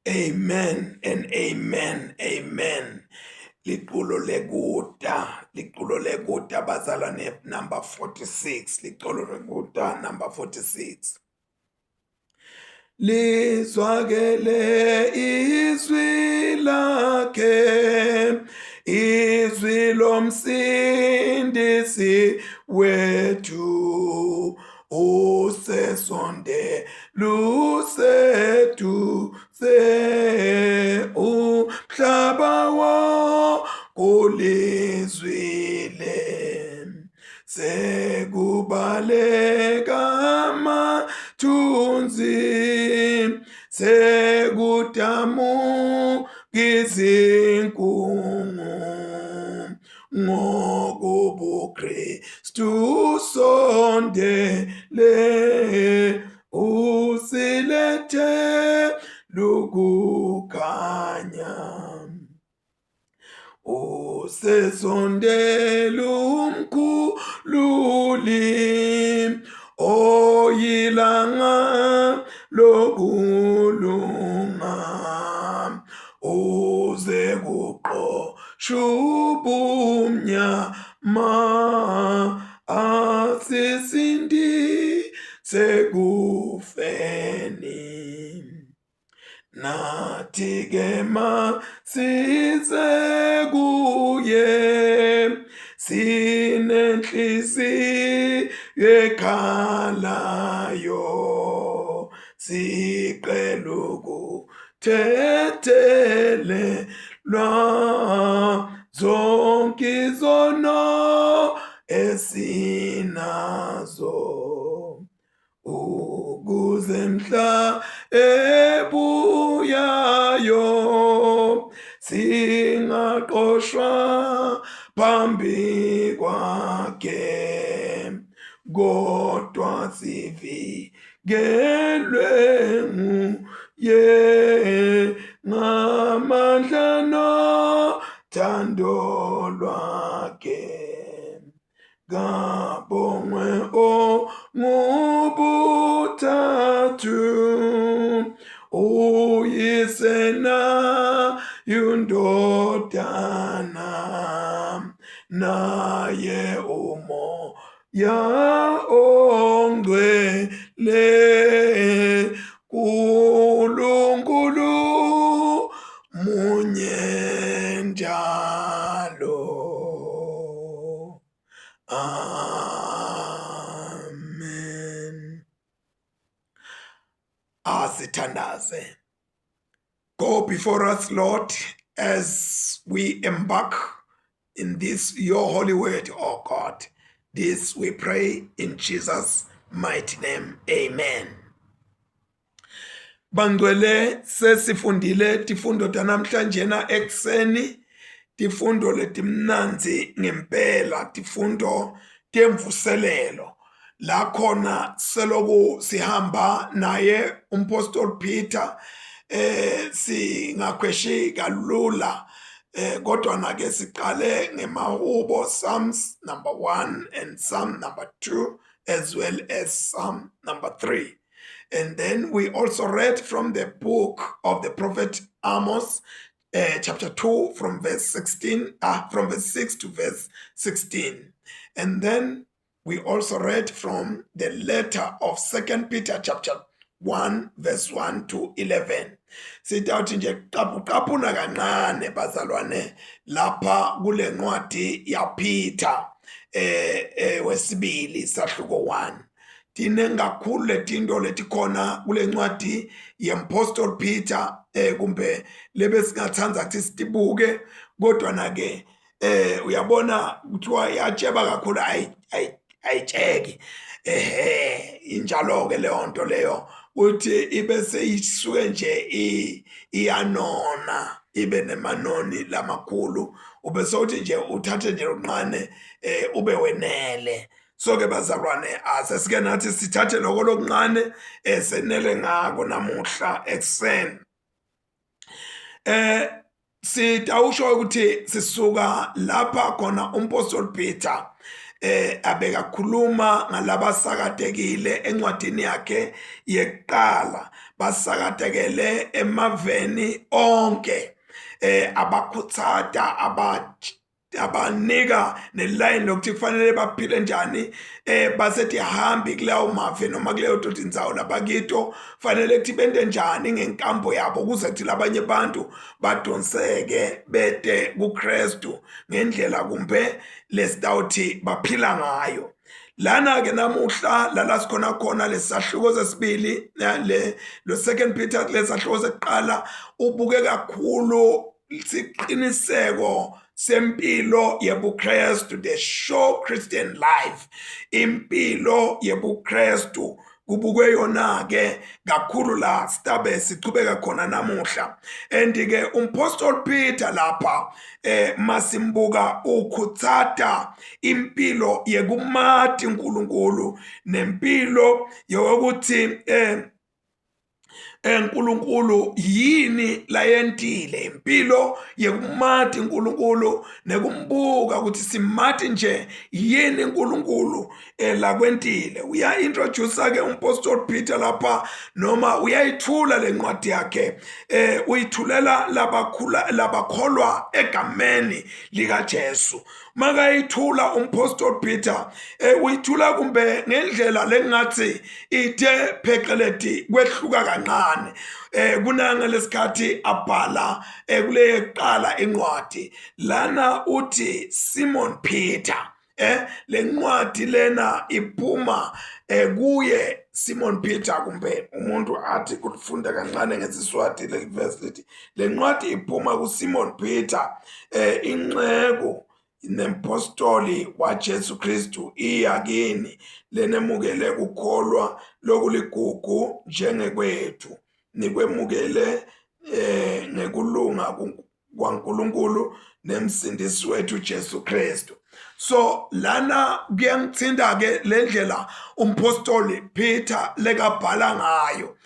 Amen and amen. Amen. Liqulo leguta bazalwane number 46. Liqulo leguta number 46. Lizwakele izwi lakhe, izwi lomsindisi wethu, usesonde luseduze, umhlaba wolizwile, sekubaleka amathunzi, sekudamu izinkungu, ngokubu Kristu sondele, usilethe lukukhanya, usesondele umkhululi, oyilanga lokulunga, uze kuqosha ubumnyama, asisindise sekufeni. Nathi-ke masize kuye, sinenhliziyo ekhalayo, sicela ukuthethelelwa zonke izono esinazo, ukuze mhla ebuyayo singaqoshwa phambi kwakhe, kodwa sivikelwe nguye ngamandla nothando lwakhe. Kabongwe ongubuthathu, uyise nayo indodana, naye umoya ongcwele, uNkulunkulu munye njalo. Amen. Asithandaze. Go before us, Lord, as we embark in this your holy word, oh God. This we pray in Jesus' mighty name. Amen. Bangcwele sesifundile tifundo tanamhlanje na ekseni, tifundo letimnanzi ngempela, tifundo temvuselelo. La khona seloku sihamba naye umpostoli Peter singakhweshi kalula, kodwa nake siqale ngemahubo, Psalms number 1 and Psalm number 2 as well as Psalm number 3. And then we also read from the book of the prophet Amos, chapter 2 from verse 16, from verse 6 to verse 16. And then we also read from the letter of 2 Peter chapter 1 verse 1 to 11. Sitawuthi nje qaphuna kancane bazalwane lapha kule ncwadi yaPeter wesibili sahluko 1. Tine ngakhulu letinto letikhona kule ncwadi yeApostle Peter kumbe lebe singathanza ukuthi sitibuke, kodwa nake uyabona kuthiwa yatsheba kakhulu ayitsheki, injalo ke leyo nto leyo uthi ibe seyisuke nje iyanona, ibe nemanoni lamakhulu, ube sothi nje uthathe nje unqane ube wenele. So ke bazalwane, asesike nathi sithathe lokho lokunqane esenele ngako namuhla ekseni. Sitawusho ukuthi sisuka lapha khona umpostoli Peter abekakhuluma ngalabasakatekile encwadini yakhe yeqala, basakatekele emaveni onke abakhuthata abanika neline lokuthi kufanele baphile njani basethi hambi kuleyo mave noma kuleyo dodi indzawo labakito fanele kuthi bende njani ngenkambo yabo ukuze kuthi labanye abantu badonseke bede kuKristu ngendlela kumbe lesitawuthi baphila ngayo. Lana ke namuhla lala sikhona khona lesahluko sesibili lo 2 Peter lesahluko sekuqala ubuke kakhulu isiqiniseko sempilo yebuKristu, the sure Christian life, impilo yebuKristu kubukwe yona ke kakhulu la sitabe sichubeka khona namuhla. And ke umpostoli Peter lapha masimbuka ukhutsata impilo yekumati uNkulunkulu nempilo yokuthi uNkulunkulu yini layentile, impilo yekumati uNkulunkulu nekumbuka ukuthi simati nje yini uNkulunkulu la kwentile. Uya introduce ke umpostoli Peter lapha noma uyayithula lencwadi yakhe uyithulela labakholwa egameni lika Jesu. Makayithula umpostoli Peter uyithula kumbe ngendlela lengathi ithe pheqeleti kwehluka kancane kunanga lesikhathi abhala kule yeqala incwadi lana uthi Simon Peter lencwadi lena iphuma kuye Simon Peter kumbe umuntu athi kufunda kancane ngesiswati leverse lithi lencwadi iphuma kuSimon Peter inxeko nempostoli waJesu Kristu iyakini lenemukele ukukholwa lokuligugu njengekwethu nikwemukele ngekulunga kwaNkulunkulu nemsindisi wethu Jesu Kristu. So lana kuyangithinda ke lendlela umpostoli Peter lekabhala ngayo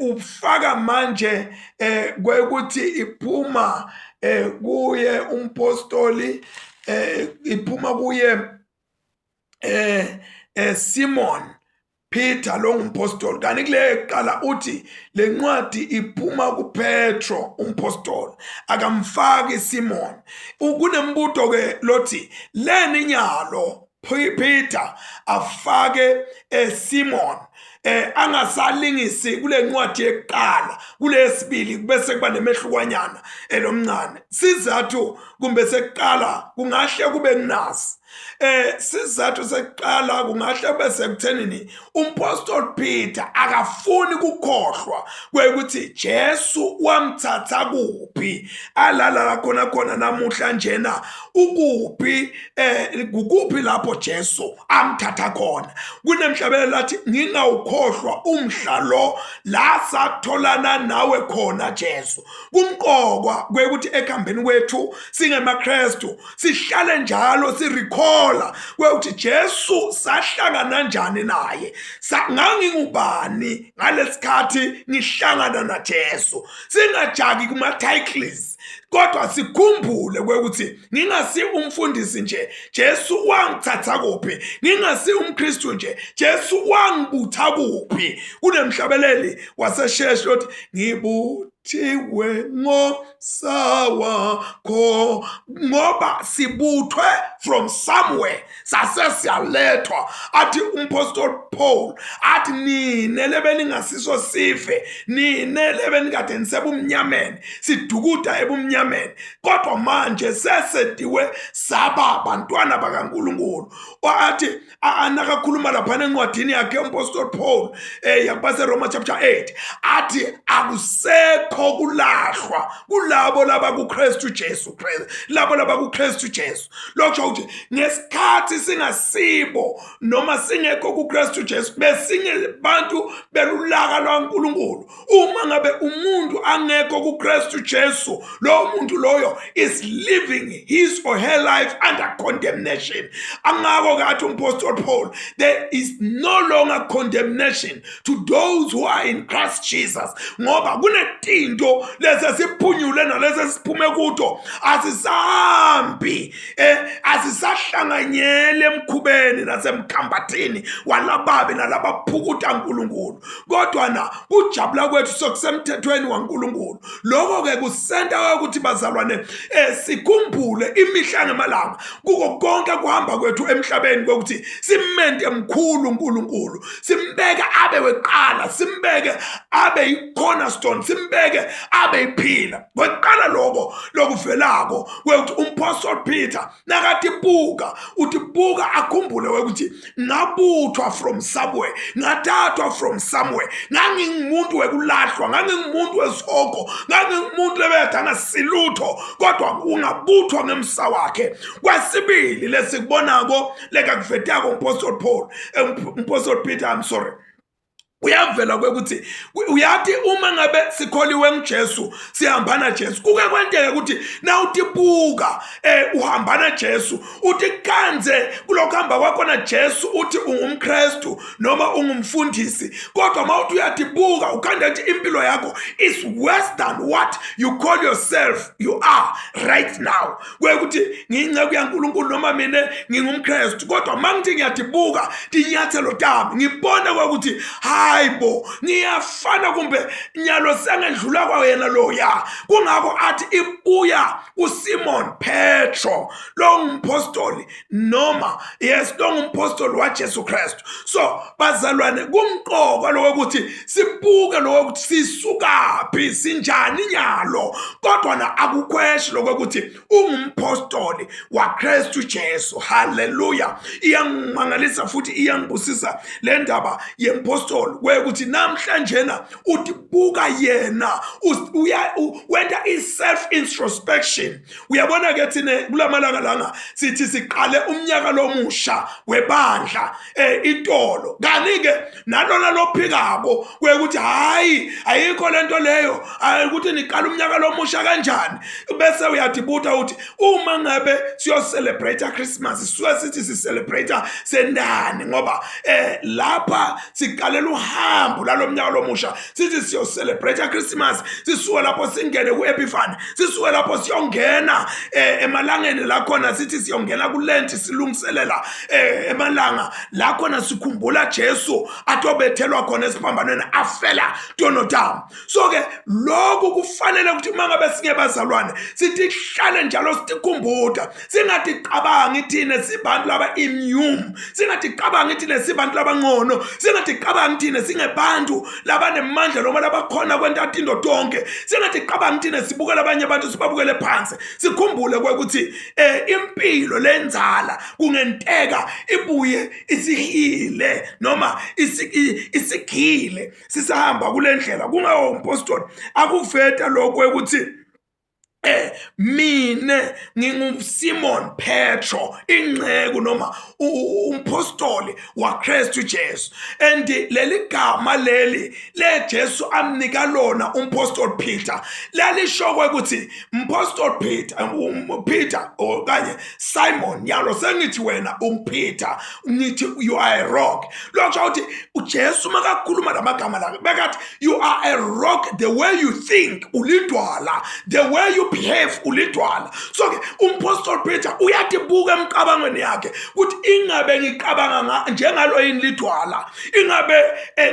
ufaka manje kwekuthi iphuma kuye umpostoli iphuma kuye Simon Peter lo ngumpostoli kanti kule qala uthi lencwadi iphuma kuPetro umpostoli akamfaki Simon. Kunembuto ke lothi leni nyalo Peter afake Simon angasalingisi kule ncwadi yeqala kulesibili bese kuba nemehlukanyana elomncane. Sizathu kumbe sekuqala kungahle kube nasi sizathu sekuqala kungahle bese kuthenini umpostoli Peter akafuni ukukhohlwa kwekuthi Jesu wamthatha kuphi alala khona namuhla njena ukuphi ukuphi lapho Jesu amthatha khona. Kunemhlabelo lathi ngingawukhohlwa umhlalo la satholana nawe khona Jesu. Kumqokwa kwekuthi ekhambeni kwethu singemaKristu sihlale njalo sirecalla kwekuthi Jesu sahlangana njani naye, ngangingubani ngalesikhathi ngihlangana naJesu. Singajaki kuma titles kodwa sikhumbule kwekuthi ngingasi umfundisi nje Jesu wangithatha kuphi, ngingasi umKristu nje Jesu wangibutha kuphi. Kunemhlabeleli wasesheshe uthi ngibuthiwe ngosawa kho ngoba sibuthwe from somewhere sasesiyalethwa. Athi umpostoli Paul athi nine lebeningasiso sife, nine lebenikade nisebumnyameni sidukuda ebumnyameni kodwa manje sesediwe saba bantwana bakaNkulunkulu. Athi anakakhuluma lapha encwadini yakhe umpostoli Paul yakubase Roma chapter 8 athi akusekho kulahlwa kulabo laba kuKristu Jesu labo laba kuKristu Jesu. Lokho ukuthi ngesikhathi singasibo noma singekho kuKristu Jesu besinye bantu belulaka lwaNkulunkulu. Uma ngabe umuntu angekho kuKristu Jesu lo muntu loyo is living his or her life under condemnation. Angako kathi umpostoli Paul there is no longer condemnation to those who are in Christ Jesus ngoba kunetinto lezi siphunyule nalezi siphume kuto asisahambi asisahlanganyele emkhubeni nasemkhambathini walababi nalabaphukuta uNkulunkulu kodwa na ujabula kwethu sokusemthethweni waNkulunkulu lokho ke kusenta ukuthi bazalwane sikhumbule imihla ngemalanga kuko konke kuhamba kwethu emhlabeni kokuthi simente mkhulu uNkulunkulu simbeke abe weqala simbeke abe i-cornerstone simbeke abe iphila weqala lokuvelako kwekuthi uMapostle Peter nakathi buka uthi buka akhumbule ukuthi ngabuthwa from somewhere ngathathwa from somewhere ngangingumuntu wekulahlwa ngangingumuntu wesihoko ngangingumuntu lebedana silutho kodwa ungabuthwa ngemsa wakhe kwesibili lesikubonako leka kuvetako uMapostle Peter I'm sorry uyavela kwekuthi uyathi uma ngabe sikholiwe ngJesu sihambana Jesu kuke kwenteke ukuthi na utibuka uhambana Jesu uthi kanze kulokuhamba kwakho na Jesu uthi ungumKristu noma ungumfundisi kodwa mawuthi uyatibuka ukhanda ukuthi impilo yakho is worse than what you call yourself you are right now kwekuthi ngiyinceku yaNkulunkulu noma mina ngingumKristu kodwa mangithi ngiyatibuka tinyathelo tami ngibona kwekuthi hayibo ngiyafana kumbe nyalo sengedlula kwa yena loya kungakho athi ibuya uSimon Petro lo ngumpostoli noma yes lo ngumpostoli waJesu Kristu so bazalwane kumqoka lokuthi sibuke lokuthi sisukaphi sinjani nyalo kodwa na akukhweshi lokuthi ungumpostoli waKristu Jesu haleluya iyangimangalisa futhi iyangibusisa le ndaba yempostoli ukuthi namhlanje na utibuka yena wenda self introspection uyabona ke thina kulamalanga langa sithi siqale umnyaka lomusha webandla itolo kanike nalona lophikako kwekuthi hayi ayikho lento leyo ukuthi niqala umnyaka lomusha kanjani bese uyadibuta uthi uma ngabe siyo celebrate Christmas sithi si celebrate sendani ngoba lapha siqalela uhambo lalomnyaka lomusha sithi siyo celebrate Christmas sisuka lapho singene kuEpiphany sisuka lapho siyongena emalangeni la khona sithi siyongena kuLent silungiselela emalanga la khona sikhumbula Jesu atobethelwa khona esiphambanweni afela tonodam so ke lokho kufanele ukuthi mangabe singebazalwane sithi hlale njalo sikhumbuda singathi cabanga ithine sibantu laba immune singathi cabanga ithine sibantu laba ngcono singathi cabanga ithine singebantu labanemandla noma labakhona kwentatindo tonke singathi cabanga ithine sibuka labanye abantu sibabukele phansi sikhumbule ukuthi impilo lenzala kungenteka ibuye isihile noma isigile sisahamba kulendlela kungawo umpostoli akuveta lokho ukuthi mine nginguSimon Petro ingceku noma umpostoli waKristu Jesu and leli gama leli le Jesu amnika lona umpostoli Peter lalisho ukuthi umpostoli Peter okanye Simon yalo sengithi wena Peter ngithi you are a rock lokho uthi uJesu makakhuluma lamagama la bekathi you are a rock the way you think ulidwala the way you behave ulidwala so ke umpostoli Peter uyatibuka emcabangweni yakhe ukuthi ingabe ngicabanga njengalo yini lidwala ingabe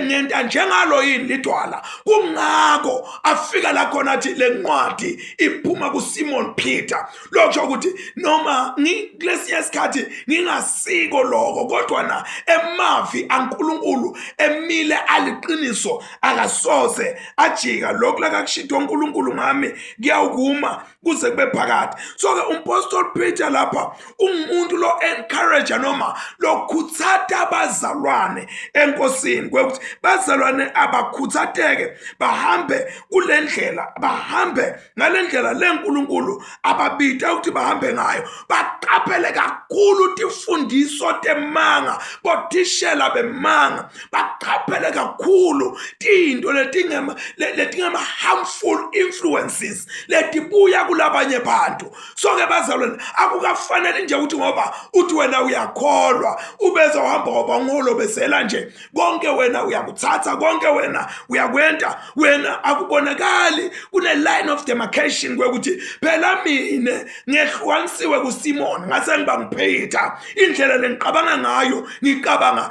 ngenta njengalo yini lidwala kungako afika la khona athi lencwadi iphuma kuSimon Peter lokho ukuthi noma ngilesiya isikhathi ngingasiko lokho kodwa na emavi aNkulunkulu emile aliqiniso akasoze ajika lokho lakakushitwa uNkulunkulu ngami kuyawukuma kuze kube phakathi so ke umpostoli Peter lapha umuntu lo encourage noma lokhutsata abazalwane enkosini kwekuthi bazalwane abakhuthateke bahambe kulendlela bahambe ngalendlela leNkulunkulu ababita ukuthi bahambe ngayo baqaphele kakhulu tifundiso temanga bothishela bemanga baqaphele kakhulu into letingema harmful influences leti ibuya kulabanye bantu. So ke bazalwane, akukafanele nje ukuthi ngoba uthi wena uyakholwa ubeze uhamba ngobangolo besela nje konke wena uyakuthatha, konke wena uyakwenta, wena akubonakali kune line of demarcation kwekuthi phela mina ngehlukanisiwe kuSimon ngase ngiba nguPeter. Indlela lengiqabanga ngayo ngicabanga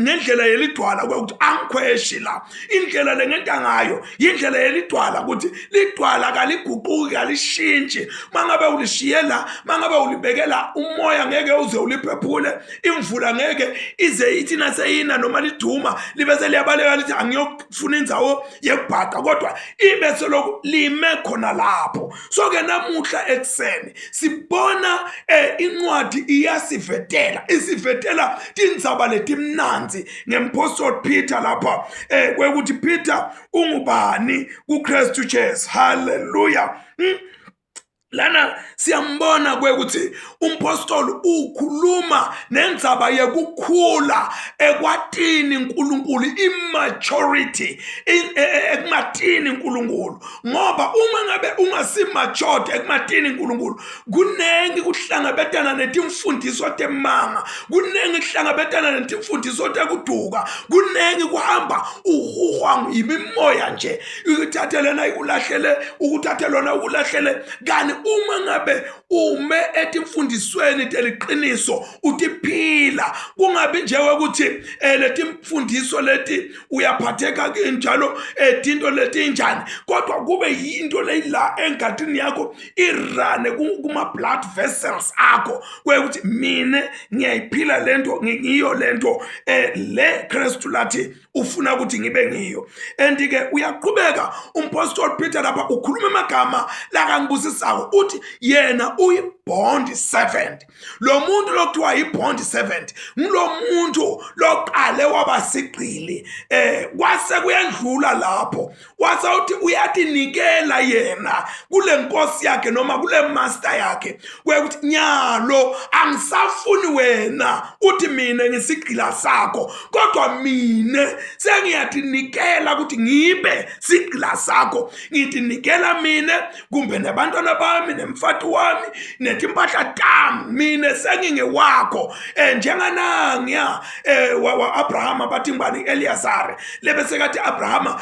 ngendlela yelidwala kwekuthi angikhweshi la. Indlela lengenta ngayo indlela yelidwala ukuthi lidwala kaliguquki kalishintshi. Mangabe ulishiyela, mangabe ulibekela umoya ngeke uze uliphephule, imvula ngeke ize ithi naseyina noma liduma libese liyabaleka lithi angiyokufuna indzawo yekubhaqa, kodwa ibese lokhu lime khona lapho. So ke namuhla ekseni sibona incwadi iyasivetela, isivetela tindzaba letimnanzi ngempostoli Peter lapha kwekuthi Peter ungubani kuKristu Jesu. Hallelujah. Lana siyambona kwekuthi umpostoli ukhuluma nendzaba yekukhula ekwatini uNkulunkulu, immaturity ekumatini uNkulunkulu. Ngoba uma ngabe ungasimatured ekumatini uNkulunkulu, kunengi kuhlangabetana netimfundiso temanga, kunengi kuhlangabetana netimfundiso tekuduka, kunengi kuhamba uhuhwa yimimoya nje, ukuthatha lena ikulahlele, ukuthatha lona ukulahlele. Kani uma ngabe ume etimfundisweni teliqiniso utiphila, kungabi nje ukuthi letimfundiso leti uyaphatheka njalo tinto leti njani, kodwa kube yinto leyila engatini yakho irane kuma blood vessels akho kwekuthi mina ngiyayiphila lento, ngiyo lento le Kristu lathi ufuna ukuthi ngibe ngiyo. And ke uyaqhubeka umpostoli Peter lapha ukhuluma amagama la kangibusisako, uthi yena uyi-bond servant. Lo muntu lokuthiwa yi-bond servant ngulo muntu loqale wabasigqili, kwase kuyandlula lapho wasawuthi uyatinikela yena kule nkosi yakhe noma kule master yakhe kwekuthi nyalo angisafuni wena uthi mina ngisigqila sakho, kodwa mina sengiyatinikela ukuthi ngibe sigqila sakho. Ngitinikela mina kumbe nabantwana bami nemfati wami netimpahla tami, mina sengingewakho. Njengananga wa-Abrahama bathi ngibani Eliyazari lebese kathi Abrahama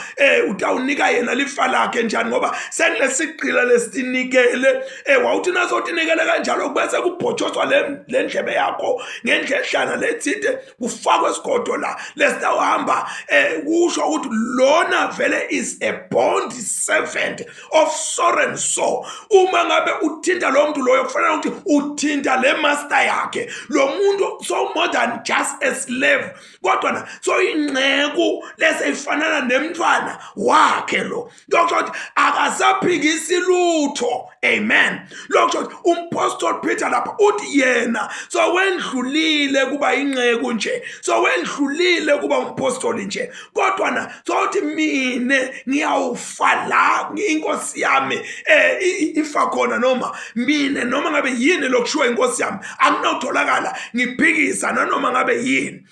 utawunika yena lifa lakhe njani ngoba sengilesigqila lesitinikele. Wawuthi nazotinikele kanjalo kubese kubhotshozwa le ndlebe yakho ngendlehlana lethide kufakwe esigodo la lesitawuhamba kusho ukuthi lona vele is a bond servant of so and so. Uma ngabe uthinta lo muntu loyo kufanele ukuthi uthinta le master yakhe. Lo muntu so more than just a slave, kodwa na so ingceku leseyifanana nemntwana wakhe lo. Lokho akasaphikisi lutho. Amen. Lokho umpostoli Peter lapha uthi yena so wendlulile kuba ingceku nje, so wendlulile kuba umpostoli nje, kodwa na so uthi mina ngiyawufa la inkosi yami ifa khona, noma mina noma ngabe yini lokushiwa inkosi yami akunawutholakala ngiphikisa nanoma ngabe yini.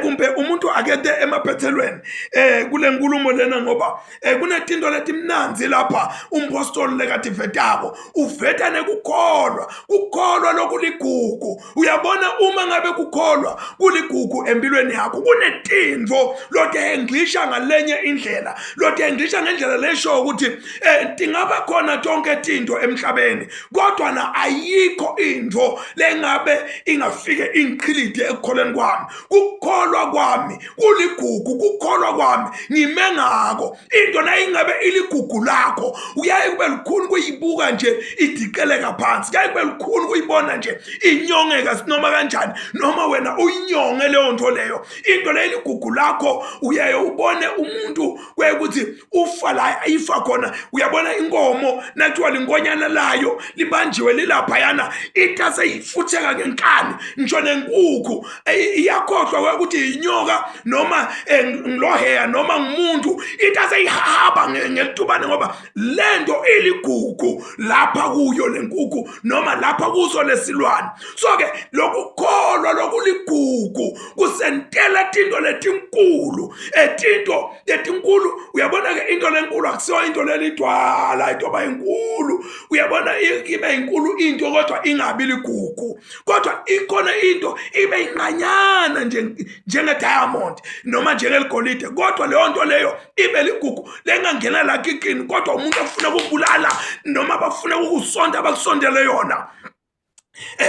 Kumbe umuntu akede emaphethelweni kule nkulumo lena, ngoba kunetinto letimnanzi lapha umpostoli lekathi vetako uveta nekukholwa. Kukholwa lokuligugu. Uyabona uma ngabe kukholwa kuligugu empilweni yakho kunetinto lotenglisha ngalenye indlela, lotenglisha ngendlela lesho ukuthi tingaba khona tonke tinto emhlabeni, kodwa na ayikho into lengabe ingafike inqhilide ekukholeni kwami. Kukholwa kwami kuligugu, kukholwa kwami ngime ngako. Into na ingabe iligugu lakho uyaye kube lukhulu kuyibuka nje idikeleka phansi, kuyaye kube lukhulu kuyibona nje inyongeka sinoma kanjani, noma wena uyinyonge leyo nto leyo. Into le iligugu lakho uyaye ubone umuntu kwekuthi ufa la ifa khona. Uyabona inkomo nathiwa linkonyana layo libanjiwe lilaphayana itase yifutheka ngenkani, ngisho nenkukhu iyakhohlwa kwekuthi inyoka noma ngiloheya noma ngumuntu itase ihahaba ngelitubane, ngoba lento iligugu lapha kuyo lenkukhu noma lapha kuso lesilwane. So ke lokukholwa lokuligugu kusentela tinto letinkulu enkulu etinto letinkulu uyabona ke into lenkulu akusiyo into lelidwala into bayinkulu uyabona ibe inkulu into kodwa ingabi ligugu kodwa ikhona into ibe inqanyana njenge diamond noma njengeligolide kodwa leyo nto leyo ibe ligugu lengangena la kikini kodwa umuntu afuna ukubulala noma bafuna ukusonda abakusondele yona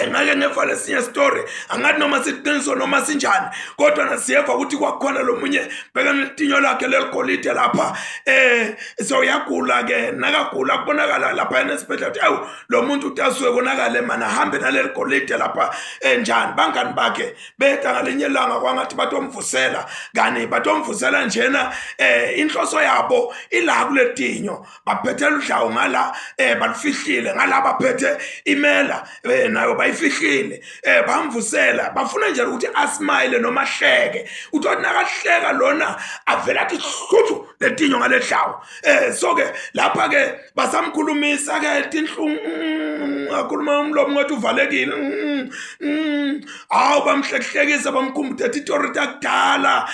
ngake ngefa lesinye story angathi noma siqiniso noma sinjani kodwa nasiyeva ukuthi kwakhona lomunye beka netinyo lakhe leligolide lapha so yagula ke nakagula kubonakala lapha enesibhedlela ukuthi awu lo muntu utasuke konakale mana hambe naleligolide lapha njani bangani bakhe beta ngalinye langa kwangathi batomvusela kani batomvusela njena inhloso yabo ila kuletinyo baphethela udlawu ngala balifihlile ngala baphethe imela nayo bayifihlile bamvusela bafuna nje ukuthi asmile noma hleke uthi nakahleka lona avela athi hluthu letinyo ngalehlawo so ke lapha ke basamkhulumisa ke tinhlungu akhuluma umlomo ngathi uvalekile awu bamhlehlekisa bamkhumbuza itori takudala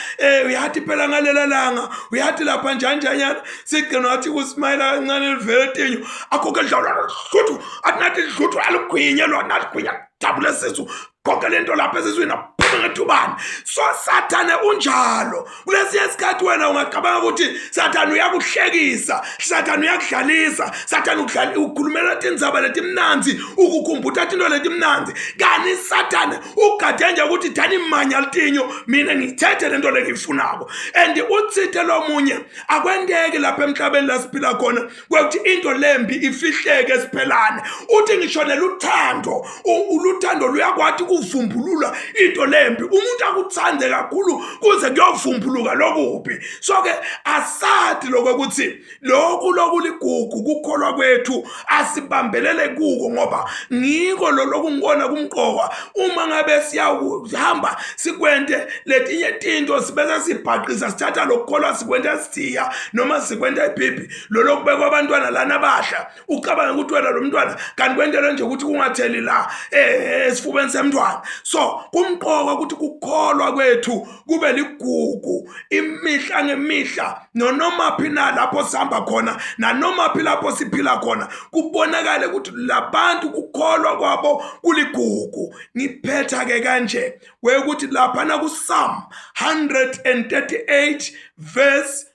uyathi phela ngalela langa uyathi lapha njanjanyana sigcina wathi kusmile kancane livele tinyo akho ke dlawula hluthu athi nathi hluthu aligwinye lona aligwinya dabule sisu konke lento lapha esizwini aphuma ngethubani so Sathane unjalo kulesiye isikhathi wena ungacabanga ukuthi Sathane uyakuhlekisa Sathane uyakudlalisa Sathane ukhulumela tindzaba letimnanzi ukukhumbuza into letimnanzi kani Sathane ugade nje ukuthi thani manya litinyo mina ngithethe lento lekifunako and utsithe lomunye akwendeke lapha emhlabeni lasiphila khona ukuthi into lembi ifihleke esiphelane uthi ngishonela uthando uluthando luyakwathi kuvumbulula into lembi umuntu akuthande kakhulu kuze kuyovumbuluka lokubi so ke asathi lokuthi lokhu lokuligugu kukholwa kwethu asibambelele kuko ngoba ngiko lokungona kumqoka uma ngabe siyahamba sikwente letinye tinto sibese sibhaqisa sithatha lokukholwa sikwente sithiya noma sikwente ibhibi lokubekwa abantwana lana abahla ucabanga ukuthi wena lo mntwana kanti kwentele nje ukuthi kungatheli la esifubeni semntwana so kumqoka ukuthi kukholwa kwethu kube ligugu imihla ngemihla noma phina lapho sihamba khona nanoma phila lapho siphila khona kubonakala ukuthi labantu kukholwa kwabo kuligugu ngiphetha ke kanje wekuthi lapha na ku Psalm 138 verse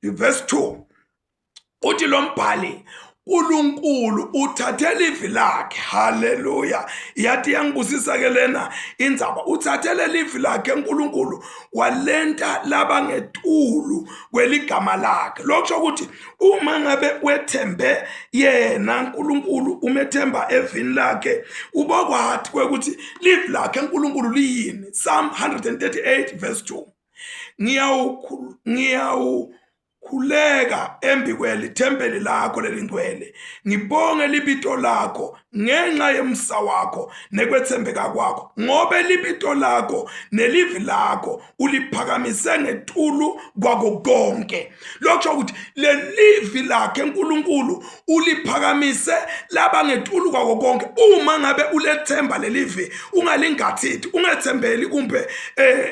2 uthi lo mbhali uNkulunkulu uthathela ivi lakhe haleluya yathi yangibusisa ke lena indzaba uthathele livi lakhe uNkulunkulu walenta laba ngetulu kweligama lakhe lokho ukuthi uma ngabe wethembe yena uNkulunkulu umethemba evini lakhe ubokwathi ukuthi livi lakhe uNkulunkulu liyini Psalm 138 verse 2 khuleka embikweli thempeli lakho lelingcwele ngibonge libito lakho ngenxa yemsa wakho nekwethembeka kwakho ngobe libito lakho nelivi lakho uliphakamise ngetulu kwako konke lokho ukuthi lelivi lakhe uNkulunkulu uliphakamise laba ngetulu kwako konke uma ngabe ulethemba lelivi ungalingathithi ungethembeli kumbe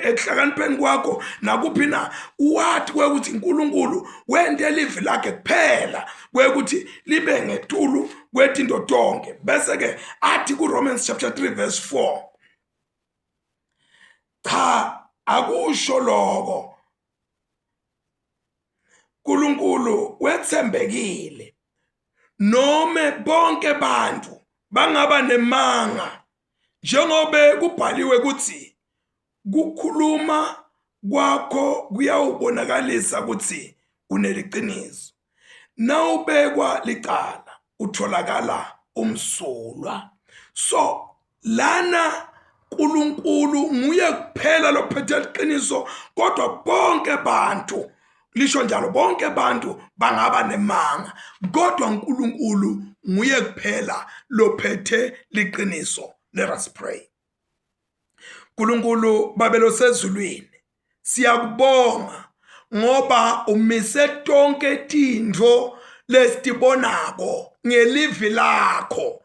ekuhlakanipheni kwakho nakuphi na wathi ukuthi uNkulunkulu wende livi lakhe kuphela kwekuthi libe ngetulu kwetinto tonke bese ke athi ku Romans chapter 3 verse 4 cha akusho lokho uNkulunkulu wethembekile noma bonke bantu bangaba nemanga njengobe kubhaliwe ukuthi kukhuluma kwakho kuyawubonakalisa ukuthi uneliqiniso nawubekwa licala utholakala umsulwa so lana uNkulunkulu nguye kuphela lophethe iqiniso kodwa bonke bantu lisho njalo bonke abantu bangaba nemanga kodwa uNkulunkulu nguye kuphela lophethe liqiniso. Let us pray. uNkulunkulu babelo sezulwini siyakubonga ngoba umise tonke tindvo lesitibonako ngelivi lakho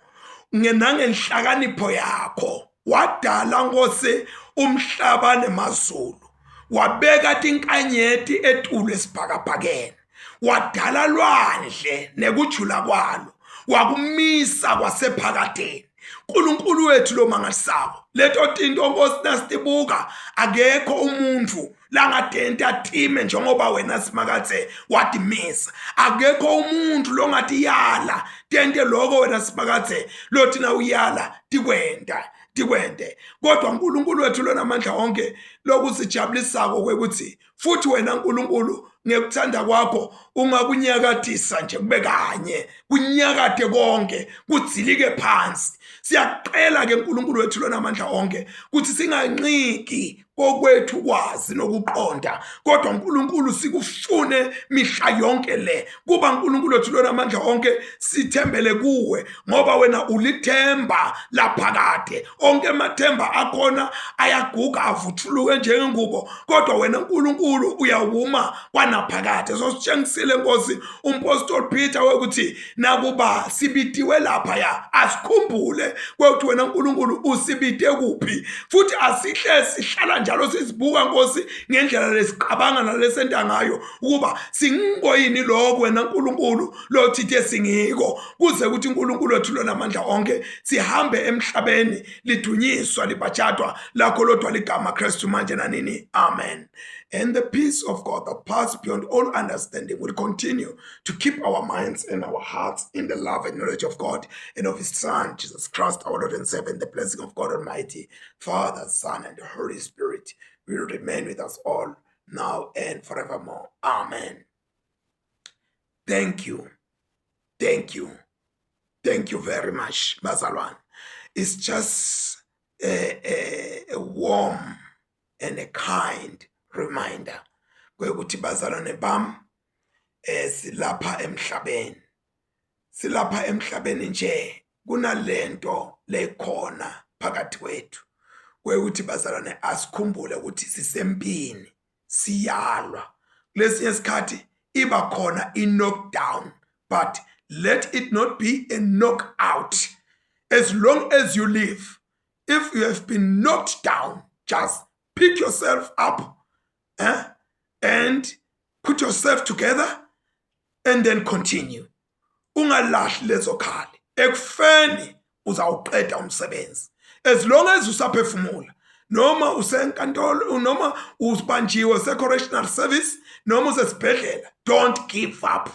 nangenhlakanipho yakho wadala ngose umhlaba nemazulu wabeka tinkanyeti etulo esibhakabhakeni, wadala lwandle nekujula kwalo, wakumisa kwasephakadeni. uNkulunkulu wethu lo mangalisako leto tinto Nkosi nasitibuka, akekho umuntu langadenti athime njengoba wena Simakathe watimisa. Akekho umuntu longathi yala tente lokho wena Simakathe lothi na uyala tikwende. Kodwa uNkulunkulu wethu lona amandla onke lokusijabulisako kwekuthi futhi wena uNkulunkulu ngekuthanda kwakho ungakunyakatisa nje kube kanye kunyakade konke kudzilike phansi. Siyaqela ke uNkulunkulu wethu lona amandla onke kuthi singanciki kokwethu kwazi nokuqonda, kodwa uNkulunkulu sikufune mihla yonke le. Kuba uNkulunkulu wethu lona amandla onke sithembele kuwe, ngoba wena ulithemba laphakade. Onke amathemba akhona ayaguga avuthuluke njengengubo, kodwa wena uNkulunkulu uyawuma kwanaphakade. So sitshengisile Nkosi umpostoli Peter wekuthi nakuba sibitiwe lapha ya asikhumbule ukuthi wena uNkulunkulu usibite kuphi, futhi asihle sihlala njalo sisibuka Nkosi ngendlela lesiqabanga nalesenta ngayo ukuba singoyini lokho wena uNkulunkulu lothithe singiko, kuze ukuthi uNkulunkulu wethu lona amandla onke sihambe emhlabeni lidunyiswa libhajatwa lakho lodwa ligama Kristu manje nanini. Amen. And the peace of God that passes beyond all understanding will continue to keep our minds and our hearts in the love and knowledge of God and of His Son, Jesus Christ, our Lord and Savior. And the blessing of God Almighty, Father, Son, and the Holy Spirit will remain with us all now and forevermore. Amen. Thank you. Thank you. Thank you very much, Bazalwan. It's just a warm and a kind reminder kwekuthi bazalwane bam silapha emhlabeni nje kunalento lekhona phakathi kwethu, kwekuthi bazalwane asikhumbule ukuthi sisempini siyalwa. Kulesinye isikhathi iba khona i-knockdown, but let it not be a knockout. As long as you live, if you have been knocked down, just pick yourself up and put yourself together and then continue. Ungalahli lezo khali, ekufeni uzawuqeda umsebenzi. As long as usaphefumula, noma usenkantolo, noma ubanjiwe se-correctional service, noma usesibhedlela, don't give up.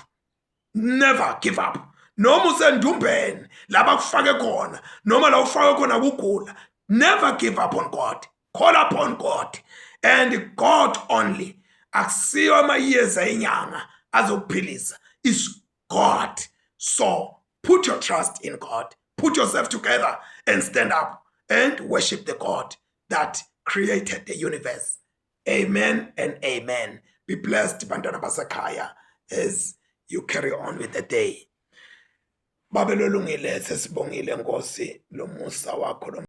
Never give up. Noma usendumbeni laba kufake khona, noma la ufake khona kugula, never give up on God. Call upon God and God only. Akusiyo amayeza enyanga azokuphilisa, is God. So put your trust in God, put yourself together and stand up and worship the God that created the universe. Amen and amen. Be blessed, bantwana basekhaya, as you carry on with the day. Babelolungile sesibongile Nkosi lo musa wakho.